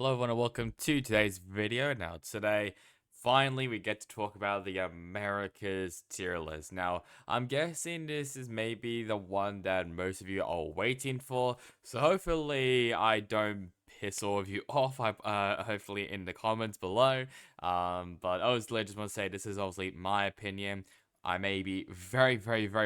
Hello everyone and welcome to today's video. Now today, finally we get to talk about the America's tier list. Now, I'm guessing this is maybe the one that most of you are waiting for. So hopefully I don't piss all of you off, hopefully in the comments below. But obviously I just want to say this is obviously my opinion. I may be very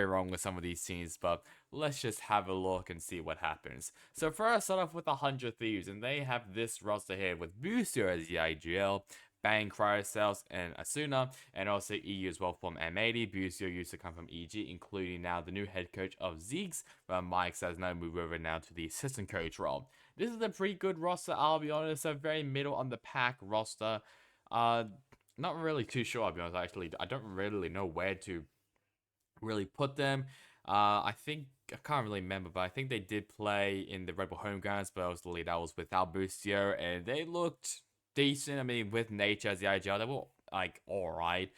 wrong with some of these teams, but let's just have a look and see what happens. So first, start off with 100 Thieves, and they have this roster here with Booster as the IGL, Bang, Cryosales, and Asuna, and also EU as well from M80. Booster used to come from EG, including now the new head coach of Zeeks, but Mike says no, move over now to the assistant coach role. This is a pretty good roster, I'll be honest, a very middle on the pack roster. Not really too sure, I'll be honest, actually. I don't really know where to really put them. I think, I can't really remember, but I think they did play in the Red Bull home grounds, but obviously that was without Boostio, and they looked decent. I mean, with Nature as the IGL, they were, like, alright.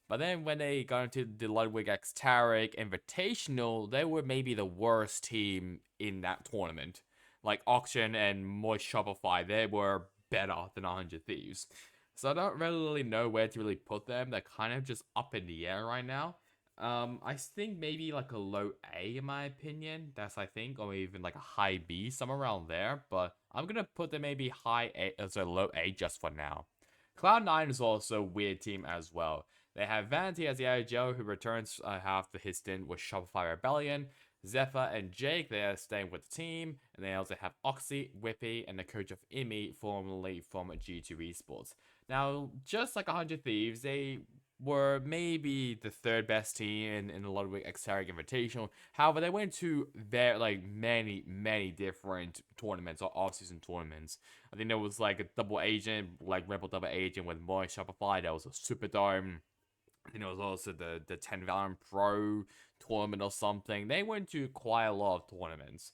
But then when they got into the Ludwig X Tarek Invitational, they were maybe the worst team in that tournament. Like, Auction and Moist Shopify, they were better than 100 Thieves. So I don't really know where to really put them. They're kind of just up in the air right now. I think maybe like a low A in my opinion. That's I think, or even like a high B, somewhere around there. But I'm gonna put them maybe high A, so low A just for now. Cloud9 is also a weird team as well. They have Vanity as the IGL who returns after his stint with Shopify Rebellion. Zephyr and Jake, they are staying with the team. And they also have Oxy, Whippy, and the coach of Imi, formerly from G2 Esports. Now, just like 100 Thieves, they were maybe the third best team in the Ludwig X Tarek Invitational. However, they went to many different tournaments or off-season tournaments. I think there was like a double agent, like Rebel double agent with Moist Shopify. There was a Superdome. I think there was also the 10 Valorant Pro tournament or something. They went to quite a lot of tournaments.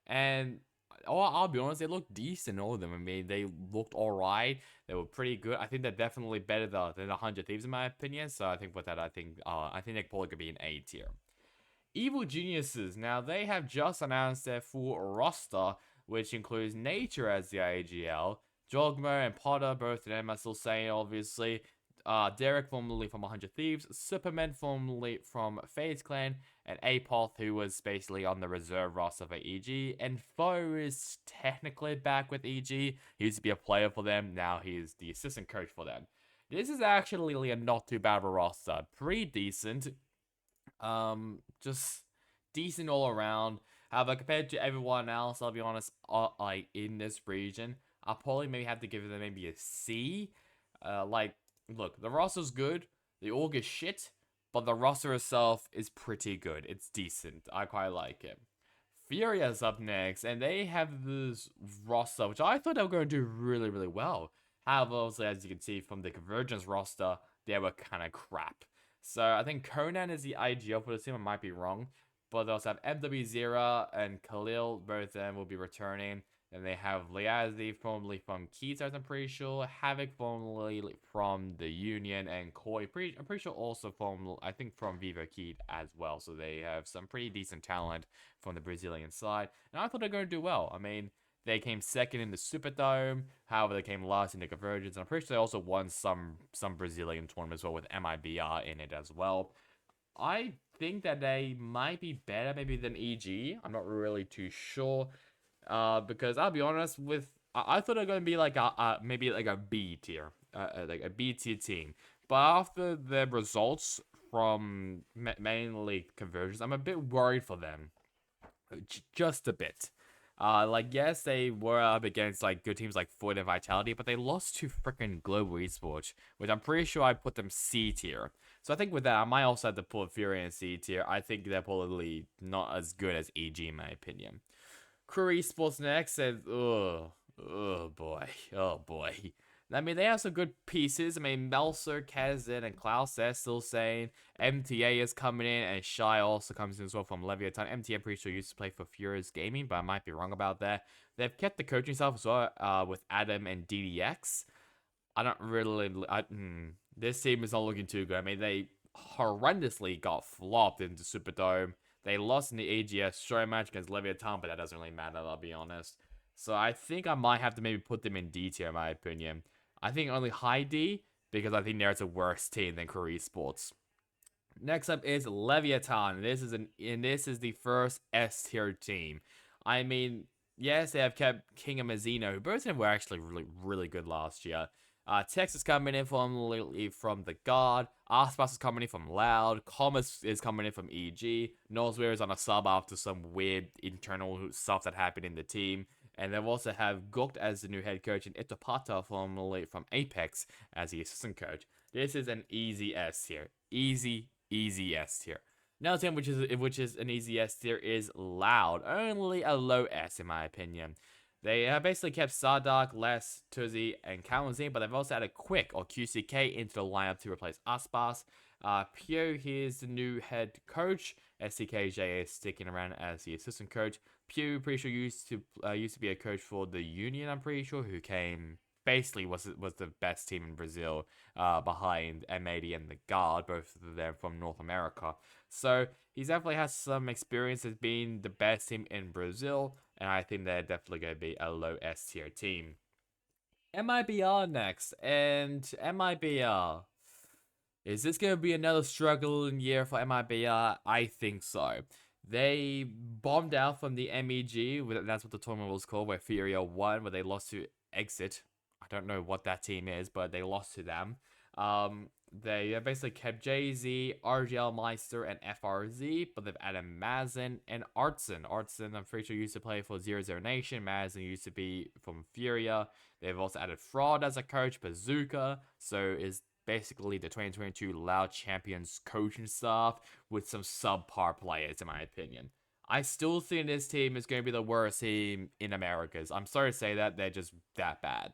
And I'll be honest, they looked decent, all of them. I mean, they looked alright. They were pretty good. I think they're definitely better than 100 Thieves in my opinion. So I think with that, I think they're probably gonna be an A tier. Evil Geniuses. Now they have just announced their full roster, which includes Nature as the IGL, Jogmo and Potter, both of them are still saying obviously. Derek, formerly from 100 Thieves, Superman, formerly from FaZe Clan, and Apoth, who was basically on the reserve roster for EG, and Foe is technically back with EG. He used to be a player for them, now he's the assistant coach for them. This is actually a not too bad of a roster, pretty decent, just decent all around. However, compared to everyone else, I'll be honest, like in this region, I'll probably maybe have to give them maybe a C. Look, the roster's good, the org is shit, but the roster itself is pretty good. It's decent. I quite like it. Furia's up next, and they have this roster, which I thought they were going to do really well. However, also, as you can see from the Convergence roster, they were kind of crap. So I think Conan is the IGL for the team. I might be wrong. But they also have MW0 and Khalil. Both of them will be returning. Then they have Liazzi, formerly from Keysight, I'm pretty sure. Havoc, formerly from the Union. And Koi, I'm pretty sure also from, I think, from Vivo Key as well. So they have some pretty decent talent from the Brazilian side. And I thought they were going to do well. I mean, they came second in the Superdome. However, they came last in the Convergence. And I'm pretty sure they also won some Brazilian tournaments as well with MIBR in it as well. I think that they might be better maybe than EG. I'm not really too sure. Because I'll be honest with, I thought they were going to be like maybe like a B tier, like a B tier team. But after the results from mainly Convergence, I'm a bit worried for them. Just a bit. Like, yes, they were up against, like, good teams like Furia and Vitality, but they lost to freaking Global Esports, which I'm pretty sure I put them C tier. So I think with that, I might also have to put Furia in C tier. I think they're probably not as good as EG, in my opinion. KRÜ Esports next, and, oh boy. I mean, they have some good pieces. I mean, Melser, Kazin, and Klaus, they're still saying. MTA is coming in, and Shy also comes in as well from Leviatán. MTA, I'm pretty sure used to play for Furious Gaming, but I might be wrong about that. They've kept the coaching staff as well with Adam and DDX. I don't really... this team is not looking too good. I mean, they horrendously got flopped into Superdome. They lost in the AGS show match against Leviatán, but that doesn't really matter, I'll be honest. So I think I might have to maybe put them in D tier, in my opinion. I think only high D, because I think there's a worse team than KRÜ Esports. Next up is Leviatán. This is the first S tier team. I mean, yes, they have kept King and Mazzino, who both of them were actually really good last year. Texas coming in from the Guard. Aspas is coming in from Loud. Comas is coming in from EG. Noswear is on a sub after some weird internal stuff that happened in the team. And they've also have Gukt as the new head coach and Itapata formerly from Apex as the assistant coach. This is an easy S tier. Easy S tier. Another team which is an easy S tier is Loud. Only a low S in my opinion. They have basically kept Sardak, Les, Tuzi, and Kalamazine, but they've also added Quick or QCK into the lineup to replace Aspas. Pio, here's the new head coach. SCKJ is sticking around as the assistant coach. Pio, pretty sure used to be a coach for the Union. I'm pretty sure, who came basically was the best team in Brazil, behind M80 and the Guard, both of them from North America. So he definitely has some experience as being the best team in Brazil, and I think they're definitely going to be a low S tier team. MIBR next, and MIBR. Is this going to be another struggling year for MIBR? I think so. They bombed out from the MEG, that's what the tournament was called, where Furia won, where they lost to Exit. I don't know what that team is, but they lost to them. They basically kept JZ, RGL Meister, and FRZ, but they've added Mazen and Artson. Artson, I'm pretty sure, used to play for 00 Nation. Mazen used to be from Furia. They've also added Fraud as a coach, Bazooka, so is basically the 2022 Loud Champions coaching staff with some subpar players, in my opinion. I still think this team is going to be the worst team in Americas. I'm sorry to say that, they're just that bad.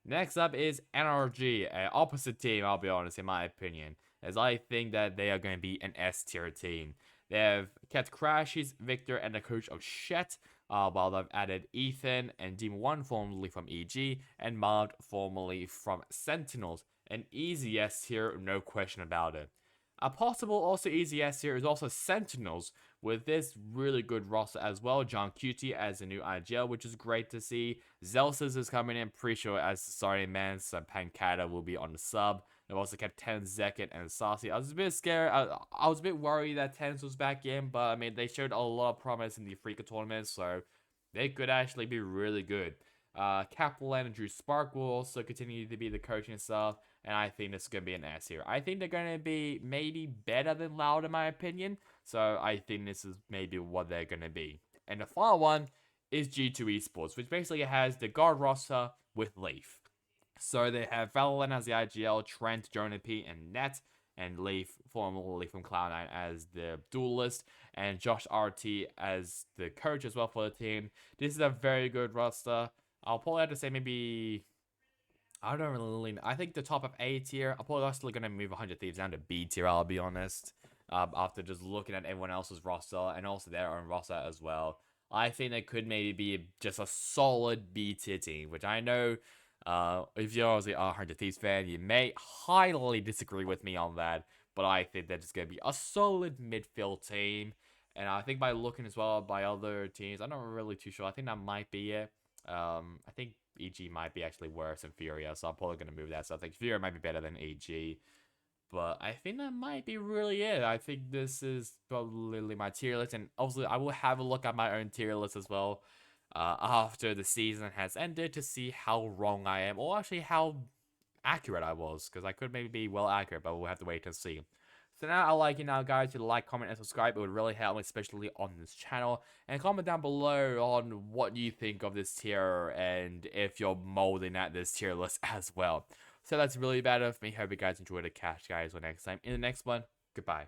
Next up is NRG, an opposite team, I'll be honest, in my opinion, as I think that they are going to be an S tier team. They have kept Crashies, Victor, and the coach of Shet, while they've added Ethan and Demon 1, formerly from EG, and Mod, formerly from Sentinels. An easy S tier, no question about it. A possible also easy S tier is also Sentinels, with this really good roster as well. John Cutie as the new IGL, which is great to see. Zelsis is coming in, pretty sure as the starting man, so Pancata will be on the sub. They've also kept Ten, Zekit, and Saucy. I was a bit scared. I was a bit worried that Tens was back in, but I mean, they showed a lot of promise in the Africa tournament, so they could actually be really good. Kaplan and Drew Spark will also continue to be the coaching staff, and I think this is going to be an S here. I think they're going to be maybe better than Loud, in my opinion, so I think this is maybe what they're going to be. And the final one is G2 Esports, which basically has the guard roster with Leaf. So they have Valorant as the IGL, Trent, Jonah P, and Net, and Leaf, formerly from Cloud9, as the duelist, and Josh RT as the coach as well for the team. This is a very good roster. I'll probably have to say maybe, I don't really know. I think the top of A tier, I'm probably still going to move 100 Thieves down to B tier, I'll be honest. After just looking at everyone else's roster, and also their own roster as well. I think they could maybe be just a solid B tier team, which I know, if you're obviously a 100 Thieves fan, you may highly disagree with me on that, but I think they're just going to be a solid midfield team. And I think by looking as well by other teams, I'm not really too sure. I think that might be it. I think EG might be actually worse than Furia, so I'm probably going to move that. So I think Furia might be better than EG. But I think that might be really it. I think this is probably my tier list. And obviously, I will have a look at my own tier list as well after the season has ended to see how wrong I am. Or actually how accurate I was. Because I could maybe be well accurate, but we'll have to wait and see. So now I'd like you now guys to like, comment, and subscribe. It would really help me, especially on this channel. And comment down below on what you think of this tier and if you're molding at this tier list as well. So that's really about it for me. Hope you guys enjoyed it. Catch you guys next time in the next one. Goodbye.